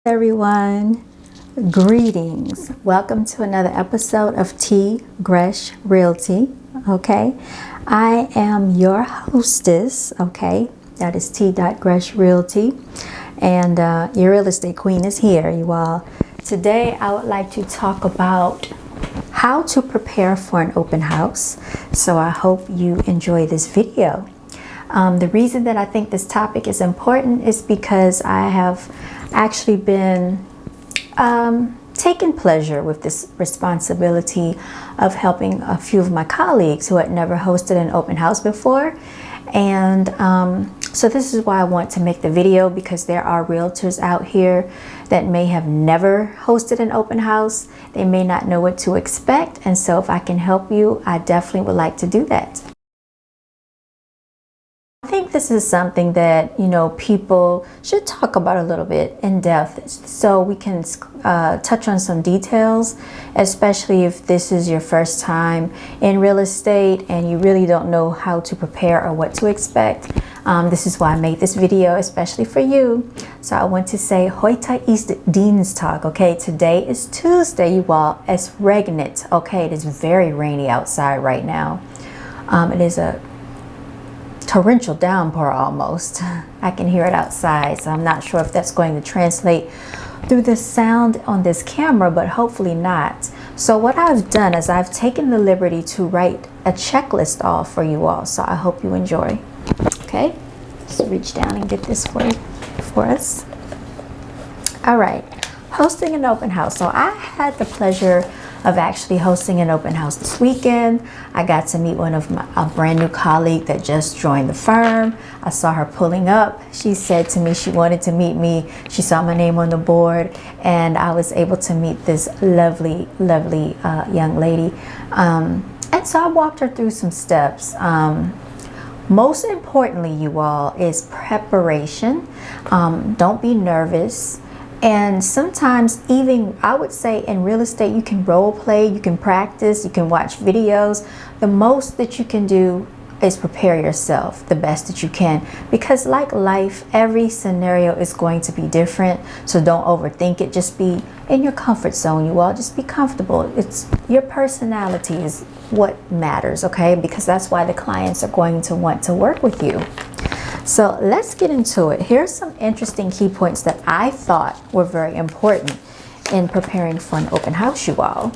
Everyone, greetings. Welcome to another episode of T.Gresh Realty. Okay, I am your hostess. Okay, that is T.Gresh Realty, and your real estate queen is here, you all. Today I would like to talk about how to prepare for an open house. So I hope you enjoy this video. The reason that I think this topic is important is because I have actually been taking pleasure with this responsibility of helping a few of my colleagues who had never hosted an open house before. And so this is why I want to make the video, because there are realtors out here that may have never hosted an open house. They may not know what to expect. And so if I can help you, I definitely would like to do that. I think this is something that, people should talk about a little bit in depth, so we can touch on some details, especially if this is your first time in real estate and you really don't know how to prepare or what to expect. This is why I made this video, especially for you. So I want to say heute ist Dienstag. Okay, today is Tuesday, you all. It's regnet. Okay, it is very rainy outside right now. It is a torrential downpour almost. I can hear it outside, so I'm not sure if that's going to translate through the sound on this camera, but hopefully not. So what I've done is I've taken the liberty to write a checklist off for you all, so I hope you enjoy. Okay, let's reach down and get this for us. All right, hosting an open house. So I had the pleasure of actually hosting an open house this weekend. I got to meet a brand new colleague that just joined the firm. I saw her pulling up. She said to me she wanted to meet me. She saw my name on the board, and I was able to meet this lovely young lady. And so I walked her through some steps. Most importantly, you all, is preparation. Don't be nervous. And sometimes, even I would say in real estate, you can role play, you can practice, you can watch videos. The most that you can do is prepare yourself the best that you can, because like life, every scenario is going to be different. So don't overthink it. Just be in your comfort zone, you all. Just be comfortable. It's your personality is what matters, okay? Because that's why the clients are going to want to work with you. So let's get into it. Here's some interesting key points that I thought were very important in preparing for an open house, you all.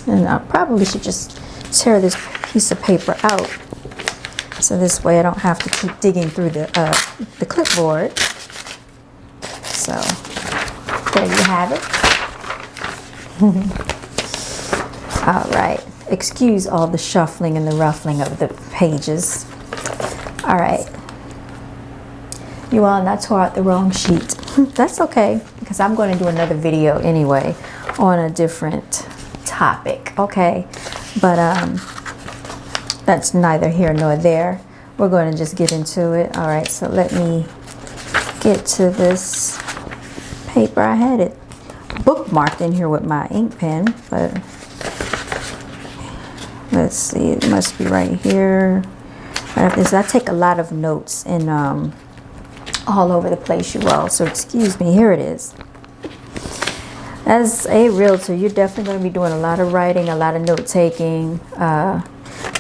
And I probably should just tear this piece of paper out, so this way I don't have to keep digging through the clipboard. So there you have it. All right. Excuse all the shuffling and the ruffling of the pages. All right, you all, and I tore out the wrong sheet. That's okay, because I'm going to do another video anyway on a different topic, okay? But that's neither here nor there. We're going to just get into it. All right, so let me get to this paper. I had it bookmarked in here with my ink pen, but let's see, it must be right here. I take a lot of notes and all over the place, you all, so excuse me. Here it is. As a realtor, you're definitely going to be doing a lot of writing, a lot of note taking. And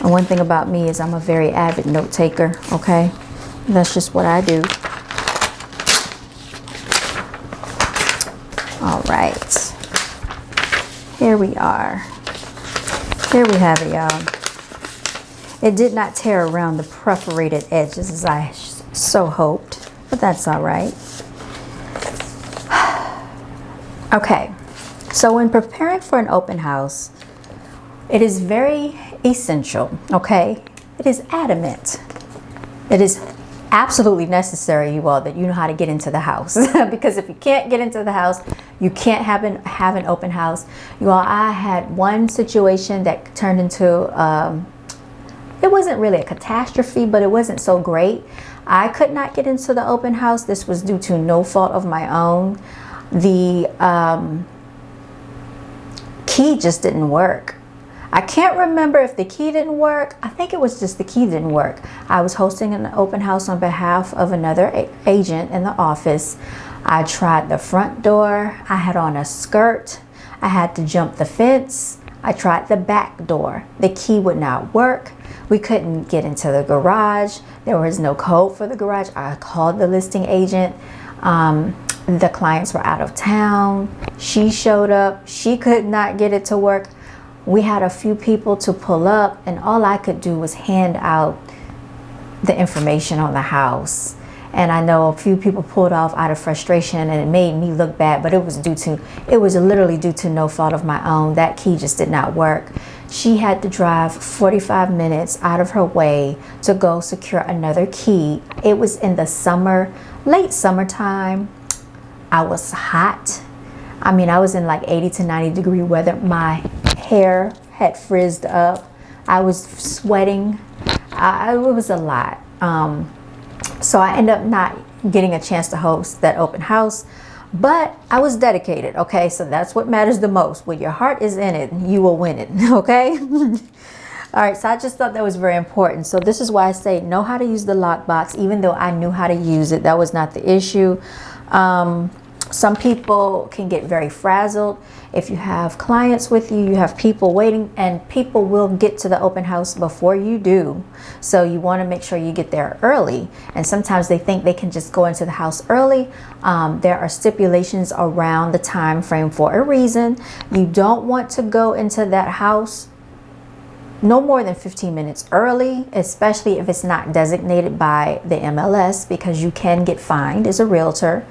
one thing about me is I'm a very avid note taker, okay? That's just what I do. All right. Here we are. Here we have it, y'all. It did not tear around the perforated edges as I so hoped, but that's all right. Okay, so when preparing for an open house, it is very essential, okay? It is adamant. It is absolutely necessary, you all, that you know how to get into the house. Because if you can't get into the house, you can't have an open house. You all, I had one situation that turned into it wasn't really a catastrophe, but it wasn't so great. I could not get into the open house. This was due to no fault of my own. The key just didn't work. I can't remember if the key didn't work. I think it was just the key didn't work. I was hosting an open house on behalf of another agent in the office. I tried the front door. I had on a skirt. I had to jump the fence. I tried the back door. The key would not work. We couldn't get into the garage. There was no code for the garage. I called the listing agent. The clients were out of town. She showed up. She could not get it to work. We had a few people to pull up, and all I could do was hand out the information on the house. And I know a few people pulled off out of frustration, and it made me look bad, but it was literally due to no fault of my own. That key just did not work. She had to drive 45 minutes out of her way to go secure another key. It was in the summer, late summertime. I was hot. I mean, I was in like 80 to 90 degree weather. My hair had frizzed up. I was sweating. It was a lot. So I ended up not getting a chance to host that open house, but I was dedicated. Okay, so that's what matters the most. When your heart is in it, you will win it. Okay. All right, so I just thought that was very important. So this is why I say know how to use the lockbox. Even though I knew how to use it, that was not the issue. Some people can get very frazzled. If you have clients with you, you have people waiting, and people will get to the open house before you do. So you want to make sure you get there early. And sometimes they think they can just go into the house early. There are stipulations around the time frame for a reason. You don't want to go into that house no more than 15 minutes early, especially if it's not designated by the MLS, because you can get fined as a realtor.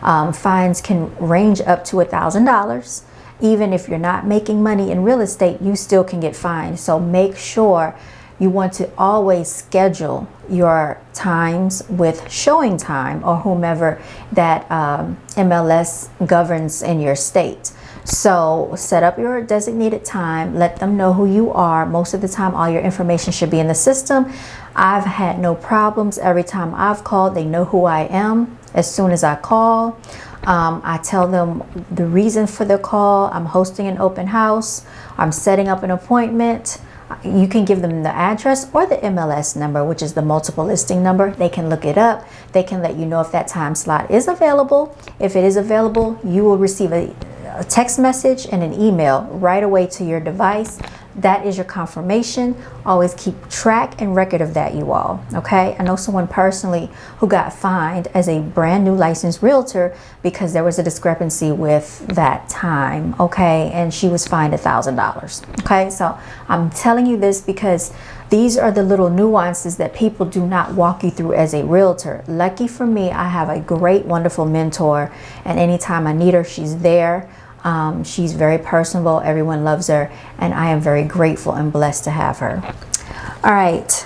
Fines can range up to $1,000. Even if you're not making money in real estate, you still can get fined. So make sure you want to always schedule your times with showing time or whomever that MLS governs in your state. So set up your designated time, let them know who you are. Most of the time, all your information should be in the system. I've had no problems. Every time I've called, they know who I am as soon as I call. I tell them the reason for the call. I'm hosting an open house. I'm setting up an appointment. You can give them the address or the MLS number, which is the multiple listing number. They can look it up. They can let you know if that time slot is available. If it is available, you will receive a text message and an email right away to your device. That is your confirmation. Always keep track and record of that, you all. Okay, I know someone personally who got fined as a brand new licensed realtor because there was a discrepancy with that time. Okay, and she was fined $1,000. Okay, so I'm telling you this because these are the little nuances that people do not walk you through as a realtor. Lucky for me, I have a great, wonderful mentor, and anytime I need her, she's there. She's very personable. Everyone loves her, and I am very grateful and blessed to have her. All right.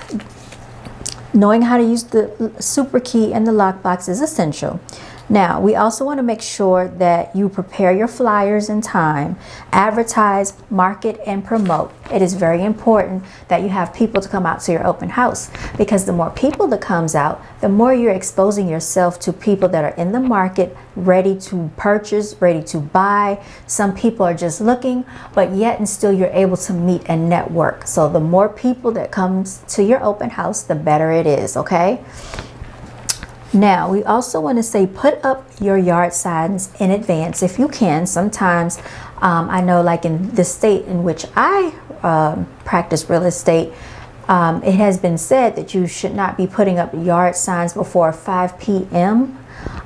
Knowing how to use the super key and the lockbox is essential. Now, we also want to make sure that you prepare your flyers in time, advertise, market, and promote. It is very important that you have people to come out to your open house, because the more people that comes out, the more you're exposing yourself to people that are in the market, ready to purchase, ready to buy. Some people are just looking, but yet and still you're able to meet and network. So the more people that comes to your open house, the better it is, okay? Now, we also want to say put up your yard signs in advance if you can. Sometimes I know, like in the state in which I practice real estate, it has been said that you should not be putting up yard signs before 5 p.m.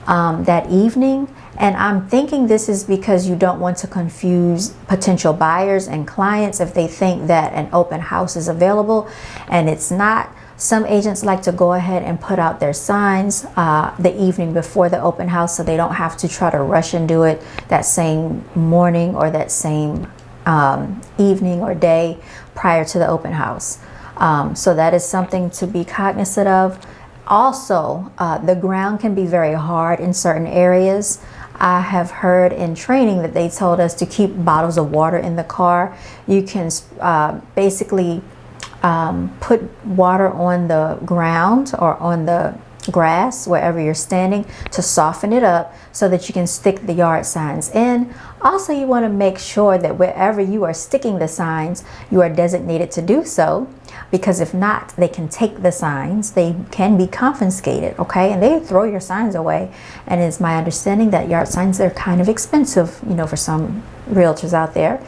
That evening. And I'm thinking this is because you don't want to confuse potential buyers and clients if they think that an open house is available and it's not. Some agents like to go ahead and put out their signs the evening before the open house, so they don't have to try to rush and do it that same morning or that same evening or day prior to the open house. So that is something to be cognizant of. Also, the ground can be very hard in certain areas. I have heard in training that they told us to keep bottles of water in the car. You can basically put water on the ground or on the grass wherever you're standing to soften it up so that you can stick the yard signs in. Also, you want to make sure that wherever you are sticking the signs, you are designated to do so, because if not, they can take the signs. They can be confiscated, okay? And they throw your signs away. And it's my understanding that yard signs are kind of expensive, you know, for some realtors out there.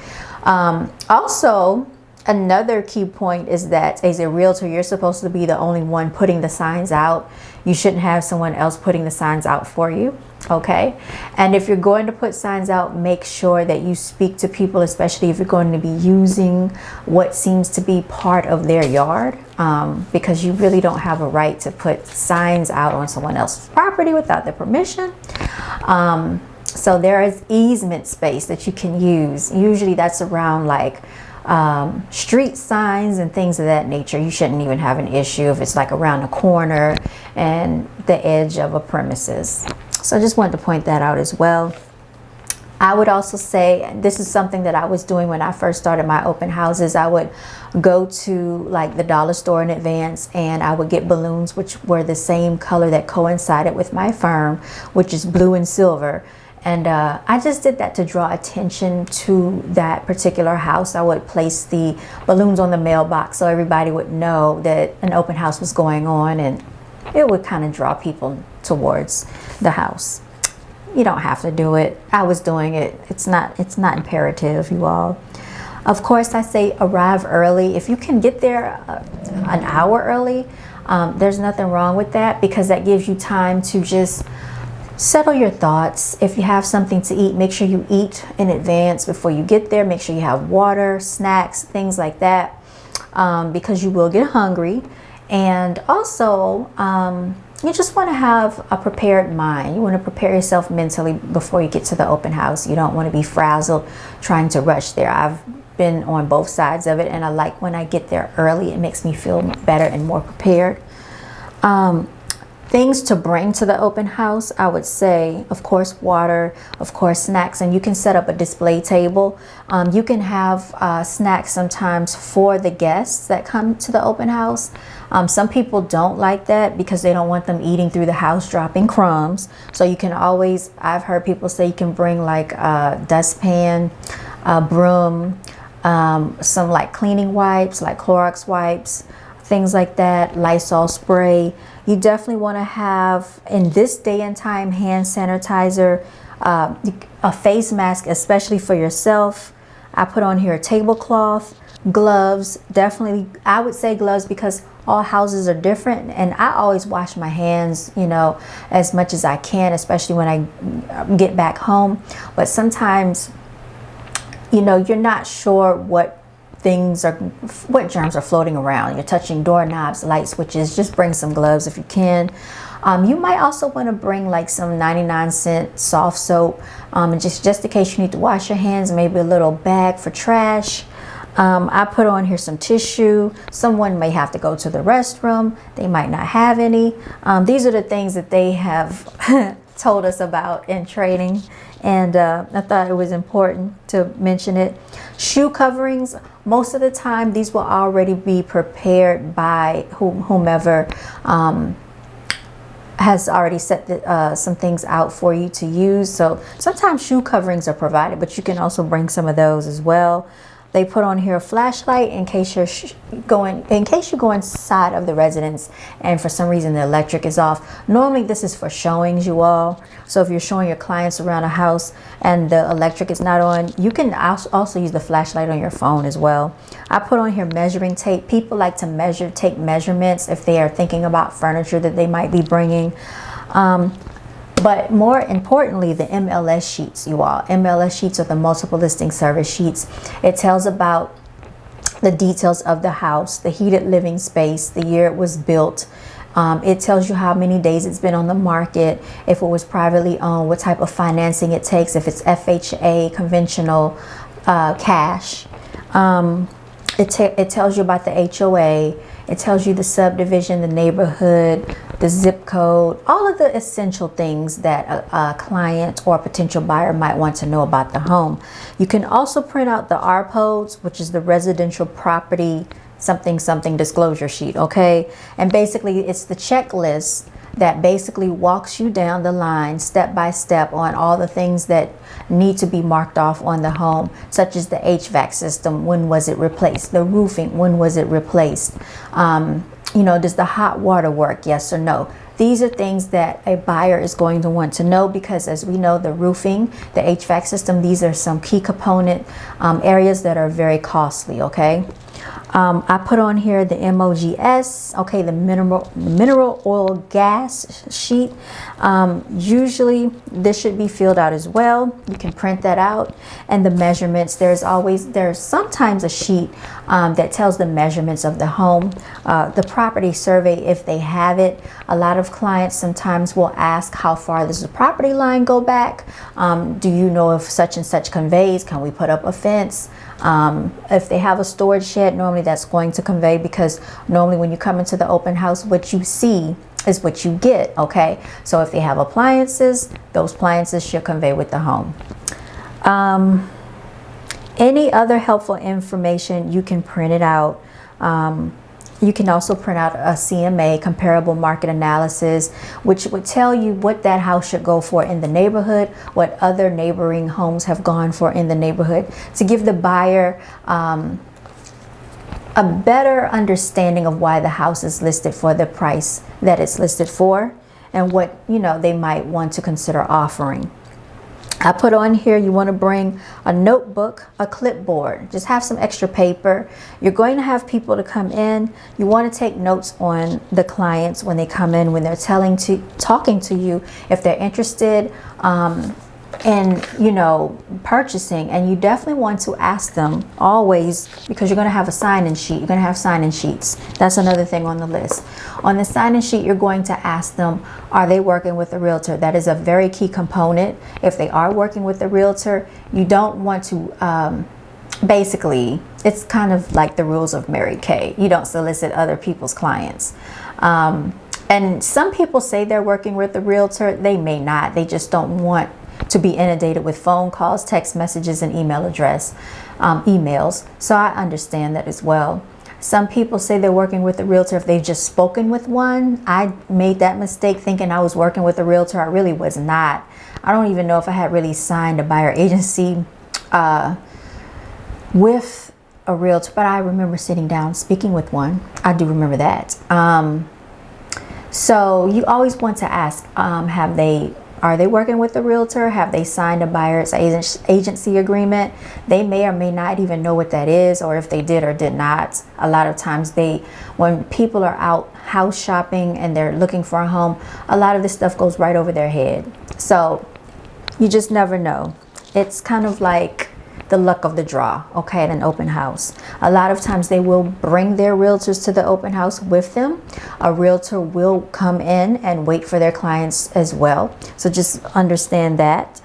Also, another key point is that as a realtor, you're supposed to be the only one putting the signs out. You shouldn't have someone else putting the signs out for you, okay? And if you're going to put signs out, make sure that you speak to people, especially if you're going to be using what seems to be part of their yard, because you really don't have a right to put signs out on someone else's property without their permission. So there is easement space that you can use. Usually that's around like street signs and things of that nature. You shouldn't even have an issue if it's like around a corner and the edge of a premises. So I just wanted to point that out as well. I would also say, this is something that I was doing when I first started my open houses. I would go to like the dollar store in advance and I would get balloons which were the same color that coincided with my firm, which is blue and silver. And I just did that to draw attention to that particular house. I would place the balloons on the mailbox so everybody would know that an open house was going on, and it would kind of draw people towards the house. You don't have to do it. I was doing it. It's not imperative, you all. Of course, I say arrive early. If you can get there an hour early, there's nothing wrong with that, because that gives you time to just settle your thoughts. If you have something to eat, make sure you eat in advance before you get there. Make sure you have water, snacks, things like that, because you will get hungry. And also, you just want to have a prepared mind. You want to prepare yourself mentally before you get to the open house. You don't want to be frazzled trying to rush there. I've been on both sides of it, and I like when I get there early. It makes me feel better and more prepared. Things to bring to the open house, I would say, of course, water, of course, snacks, and you can set up a display table. You can have snacks sometimes for the guests that come to the open house. Some people don't like that because they don't want them eating through the house, dropping crumbs. So you can always, I've heard people say you can bring like a dustpan, a broom, some like cleaning wipes, like Clorox wipes, things like that, Lysol spray. You definitely want to have, in this day and time, hand sanitizer, a face mask, especially for yourself. I put on here a tablecloth, gloves. Definitely, I would say gloves because all houses are different, and I always wash my hands, you know, as much as I can, especially when I get back home. But sometimes, you know, you're not sure what germs are floating around. You're touching doorknobs, light switches. Just bring some gloves if you can. You might also want to bring like some 99-cent soft soap, and just in case you need to wash your hands, maybe a little bag for trash. I put on here some tissue. Someone may have to go to the restroom. They might not have any. These are the things that they have told us about in training, and I thought it was important to mention it. Shoe coverings, most of the time these will already be prepared by whomever has already set some things out for you to use. So sometimes shoe coverings are provided, but you can also bring some of those as well. They put on here a flashlight in case you go inside of the residence and for some reason the electric is off. Normally this is for showings, you all. So if you're showing your clients around a house and the electric is not on, you can also use the flashlight on your phone as well. I put on here measuring tape. People like to take measurements if they are thinking about furniture that they might be bringing. But more importantly, the MLS sheets, you all. MLS sheets are the multiple listing service sheets. It tells about the details of the house, the heated living space, the year it was built. It tells you how many days it's been on the market, if it was privately owned, what type of financing it takes, if it's FHA, conventional, cash. It tells you about the HOA. It tells you the subdivision, the neighborhood, the zip code, all of the essential things that a client or a potential buyer might want to know about the home. You can also print out the RPODs, which is the residential property something disclosure sheet, okay? And basically it's the checklist that basically walks you down the line step by step on all the things that need to be marked off on the home, such as the HVAC system, when was it replaced, the roofing, when was it replaced, does the hot water work, yes or no. These are things that a buyer is going to want to know, because as we know, the roofing, the HVAC system, these are some key component areas that are very costly, okay? I put on here the MOGS, okay, the mineral oil gas sheet. Usually this should be filled out as well. You can print that out. And the measurements, there's sometimes a sheet that tells the measurements of the home. The property survey, if they have it. A lot of clients sometimes will ask, how far does the property line go back? Do you know if such and such conveys? Can we put up a fence? If they have a storage shed, normally that's going to convey, because normally when you come into the open house, what you see is what you get, okay? So if they have appliances, those appliances should convey with the home. Any other helpful information, you can print it out. You can also print out a CMA, comparable market analysis, which would tell you what that house should go for in the neighborhood, what other neighboring homes have gone for in the neighborhood, to give the buyer a better understanding of why the house is listed for the price that it's listed for, and what they might want to consider offering. I put on here, you want to bring a notebook, a clipboard, just have some extra paper. You're going to have people to come in. You want to take notes on the clients when they come in, when they're talking to you, if they're interested in purchasing. And you definitely want to ask them always, because you're going to have a sign-in sheet. You're going to have sign-in sheets. That's another thing on the list. On the sign-in sheet, you're going to ask them, are they working with a realtor? That is a very key component. If they are working with a realtor, you don't want to, basically, it's kind of like the rules of Mary Kay. You don't solicit other people's clients. And some people say they're working with a realtor. They may not. They just don't want to be inundated with phone calls, text messages, and emails. So I understand that as well. Some people say they're working with a realtor if they've just spoken with one. I made that mistake thinking I was working with a realtor. I really was not. I don't even know if I had really signed a buyer agency with a realtor, but I remember sitting down speaking with one. I do remember that. So you always want to ask, are they working with a realtor? Have they signed a buyer's agency agreement? They may or may not even know what that is, or if they did or did not. A lot of times when people are out house shopping and they're looking for a home, a lot of this stuff goes right over their head. So you just never know. It's kind of like the luck of the draw, okay, at an open house. A lot of times they will bring their realtors to the open house with them. A realtor will come in and wait for their clients as well. So just understand that.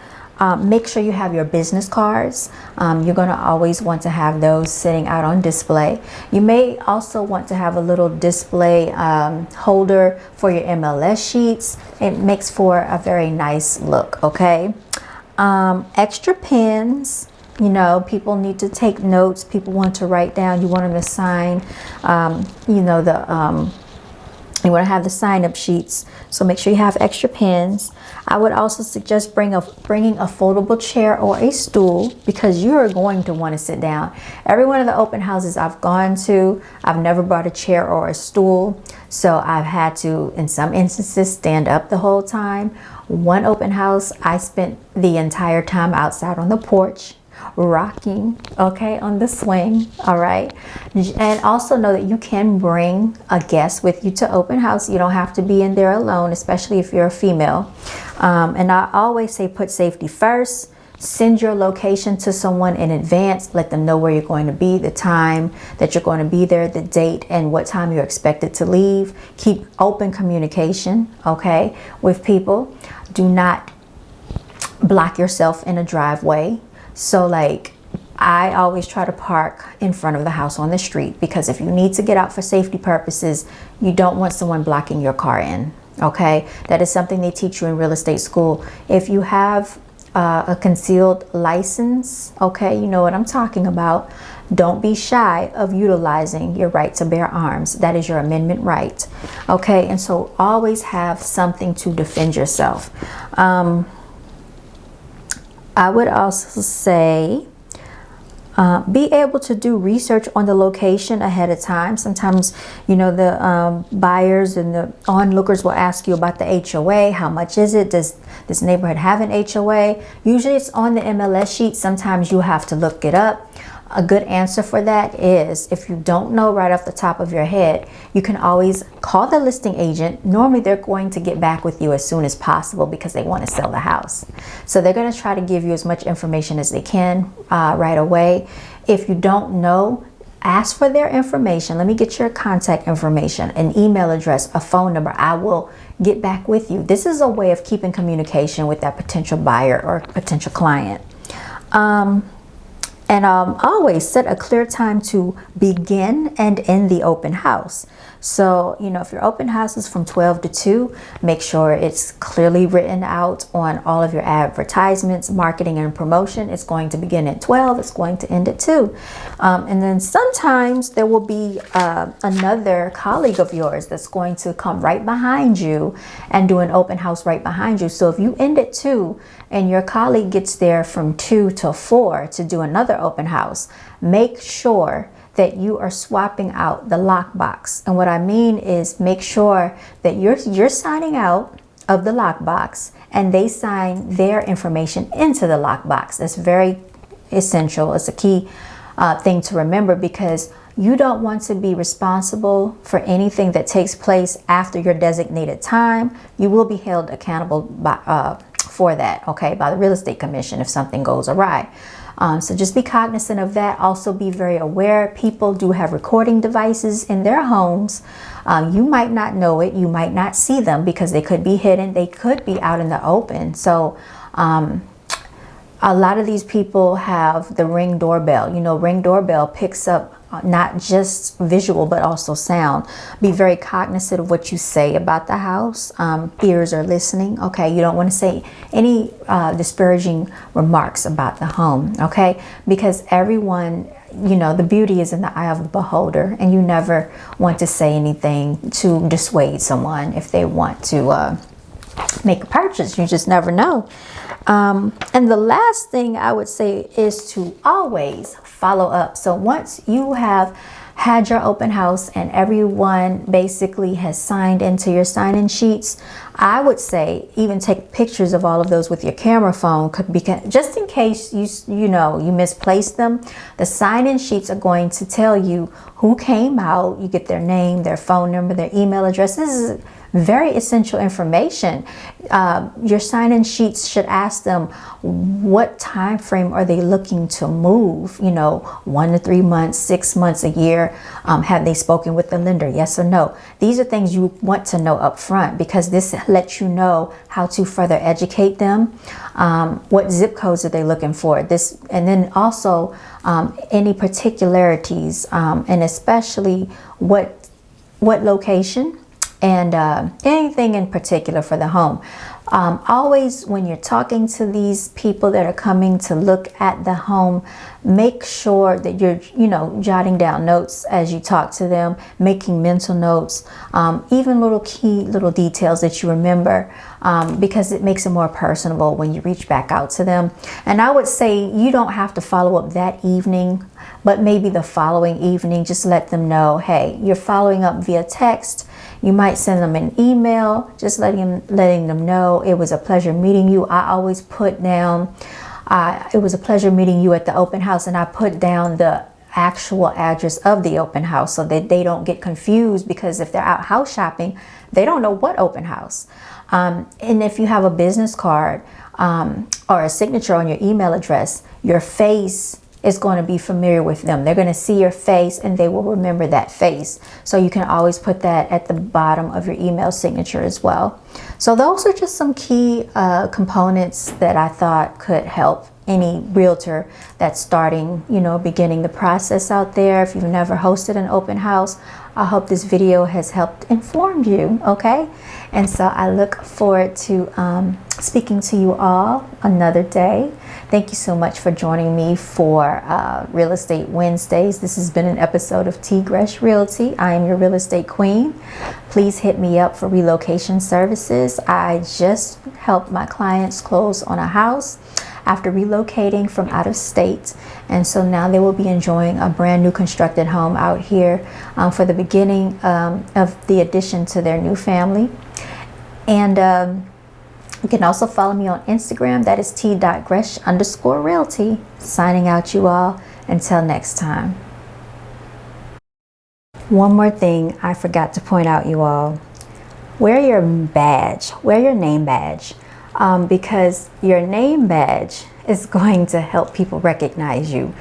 Make sure you have your business cards. You're going to always want to have those sitting out on display. You may also want to have a little display holder for your MLS sheets. It makes for a very nice look, okay? Extra pens. People need to take notes. People want to write down. You want them to sign, you want to have the sign-up sheets. So make sure you have extra pens. I would also suggest bringing a foldable chair or a stool, because you are going to want to sit down. Every one of the open houses I've gone to, I've never brought a chair or a stool. So I've had to, in some instances, stand up the whole time. One open house, I spent the entire time outside on the porch, rocking, okay, on the swing. All right. And also know that you can bring a guest with you to open house. You don't have to be in there alone, especially if you're a female. And I always say put safety first. Send your location to someone in advance. Let them know where you're going to be, the time that you're going to be there, the date, and what time you're expected to leave. Keep open communication, okay, with people. Do not block yourself in a driveway. So like, I always try to park in front of the house on the street, because if you need to get out for safety purposes, you don't want someone blocking your car in, okay? That is something they teach you in real estate school. If you have a concealed license, okay, you know what I'm talking about. Don't be shy of utilizing your right to bear arms. That is your amendment right, okay? And so always have something to defend yourself. I would also say be able to do research on the location ahead of time. Sometimes, you know, the buyers and the onlookers will ask you about the HOA. How much is it? Does this neighborhood have an HOA? Usually it's on the MLS sheet. Sometimes you have to look it up. A good answer for that is, if you don't know right off the top of your head, you can always call the listing agent. Normally they're going to get back with you as soon as possible because they want to sell the house. So they're going to try to give you as much information as they can right away. If you don't know, ask for their information. Let me get your contact information, an email address, a phone number. I will get back with you. This is a way of keeping communication with that potential buyer or potential client. And always set a clear time to begin and end the open house. So, you know, if your open house is from 12 to 2, make sure it's clearly written out on all of your advertisements, marketing and promotion. It's going to begin at 12, it's going to end at 2. And then sometimes there will be another colleague of yours that's going to come right behind you and do an open house right behind you. So if you end at 2 and your colleague gets there from 2 to 4 to do another open house, make sure that you are swapping out the lockbox. And what I mean is, make sure that you're signing out of the lockbox and they sign their information into the lockbox. That's very essential. It's a key thing to remember, because you don't want to be responsible for anything that takes place after your designated time. You will be held accountable for that, okay, by the real estate commission if something goes awry. So just be cognizant of that. Also be very aware. People do have recording devices in their homes. You might not know it. You might not see them because they could be hidden. They could be out in the open. So a lot of these people have the Ring doorbell. You know, Ring doorbell picks up not just visual but also sound. Be very cognizant of what you say about the house. Ears are listening, okay? You don't want to say any disparaging remarks about the home, okay? Because everyone, you know, the beauty is in the eye of the beholder, and you never want to say anything to dissuade someone if they want to make a purchase. You just never know. And the last thing I would say is to always follow up. So once you have had your open house and everyone basically has signed into your sign-in sheets, I would say even take pictures of all of those with your camera phone, because just in case you misplaced them. The sign-in sheets are going to tell you who came out. You get their name, their phone number, their email address. This is very essential information. Your sign-in sheets should ask them what time frame are they looking to move. You know, 1 to 3 months, 6 months, a year. Have they spoken with the lender? Yes or no? These are things you want to know up front, because this lets you know how to further educate them. What zip codes are they looking for? This, and then also any particularities, and especially what location, and anything in particular for the home. Always when you're talking to these people that are coming to look at the home, make sure that you're, jotting down notes as you talk to them, making mental notes, even little details that you remember, because it makes it more personable when you reach back out to them. And I would say you don't have to follow up that evening, but maybe the following evening, just let them know, hey, you're following up via text. You might send them an email, just letting them know it was a pleasure meeting you. I always put down, it was a pleasure meeting you at the open house, and I put down the actual address of the open house so that they don't get confused, because if they're out house shopping, they don't know what open house. And if you have a business card or a signature on your email address, your face is going to be familiar with them. They're going to see your face and they will remember that face. So you can always put that at the bottom of your email signature as well. So those are just some key components that I thought could help any realtor that's starting, beginning the process out there. If you've never hosted an open house, I hope this video has helped inform you, okay? And so I look forward to speaking to you all another day. Thank you so much for joining me for Real Estate Wednesdays. This has been an episode of T.Gresh Realty. I am your real estate queen. Please hit me up for relocation services. I just helped my clients close on a house after relocating from out of state, and so now they will be enjoying a brand new constructed home out here for the beginning of the addition to their new family. And you can also follow me on Instagram. That is T.Gresh_Realty. Signing out, you all. Until next time. One more thing I forgot to point out, you all. Wear your badge. Wear your name badge. Because your name badge is going to help people recognize you.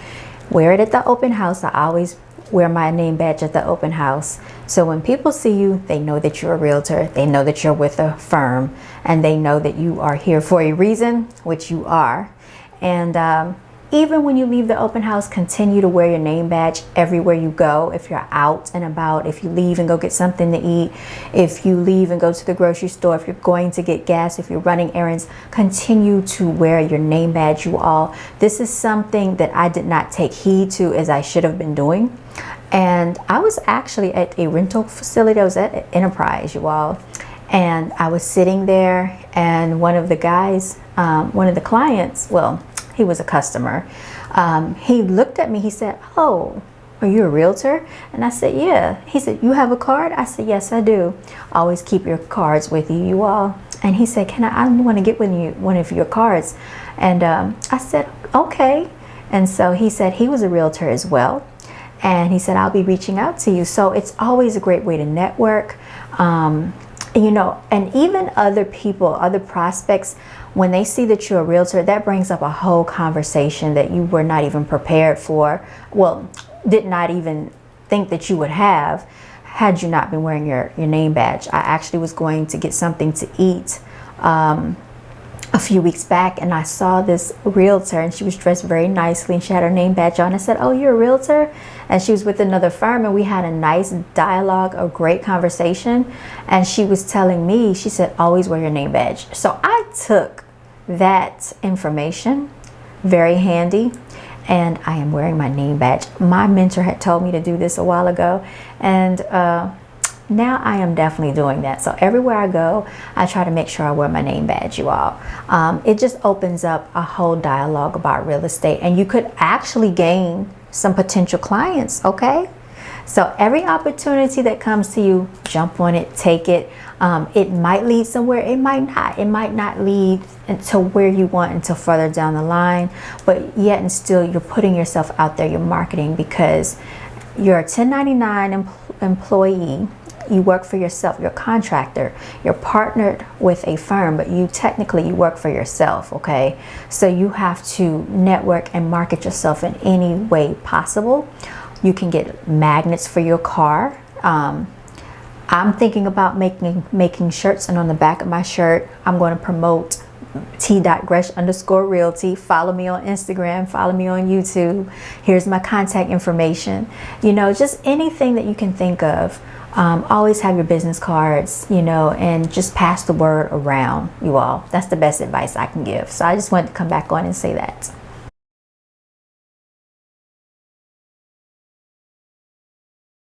Wear it at the open house. I always wear my name badge at the open house. So when people see you, they know that you're a realtor. They know that you're with a firm, and they know that you are here for a reason, which you are. And even when you leave the open house, continue to wear your name badge everywhere you go. If you're out and about, if you leave and go get something to eat, if you leave and go to the grocery store, if you're going to get gas, if you're running errands, continue to wear your name badge, you all. This is something that I did not take heed to as I should have been doing. And I was actually at a rental facility. I was at Enterprise, you all. And I was sitting there, and one of the guys, one of the clients, well, he was a customer. He looked at me, he said, "Oh, are you a realtor?" And I said, "Yeah." He said, "You have a card?" I said, "Yes, I do." Always keep your cards with you all. And he said, I want to get one of your cards. And I said, "Okay." And so he said he was a realtor as well. And he said, "I'll be reaching out to you." So it's always a great way to network. You know, and even other people, other prospects, when they see that you're a realtor, that brings up a whole conversation that you were not even prepared for. Well, did not even think that you would have had you not been wearing your name badge. I actually was going to get something to eat a few weeks back, and I saw this realtor, and she was dressed very nicely, and she had her name badge on. I said, "Oh, you're a realtor?" And she was with another firm, and we had a nice dialogue, a great conversation. And she was telling me, she said, "Always wear your name badge." So I took that information, very handy, and I am wearing my name badge. My mentor had told me to do this a while ago, and now I am definitely doing that. So everywhere I go, I try to make sure I wear my name badge, you all. It just opens up a whole dialogue about real estate, and you could actually gain some potential clients, okay? So every opportunity that comes to you, jump on it, take it. It might lead somewhere, it might not. It might not lead to where you want until further down the line, but yet and still you're putting yourself out there, you're marketing, because you're a 1099 employee. You work for yourself, you're a contractor, you're partnered with a firm, but you technically work for yourself, okay? So you have to network and market yourself in any way possible. You can get magnets for your car. I'm thinking about making shirts, and on the back of my shirt, I'm going to promote T.Gresh_Realty. Follow me on Instagram, follow me on YouTube. Here's my contact information. You know, just anything that you can think of. Always have your business cards, you know, and just pass the word around, you all. That's the best advice I can give. So I just wanted to come back on and say that.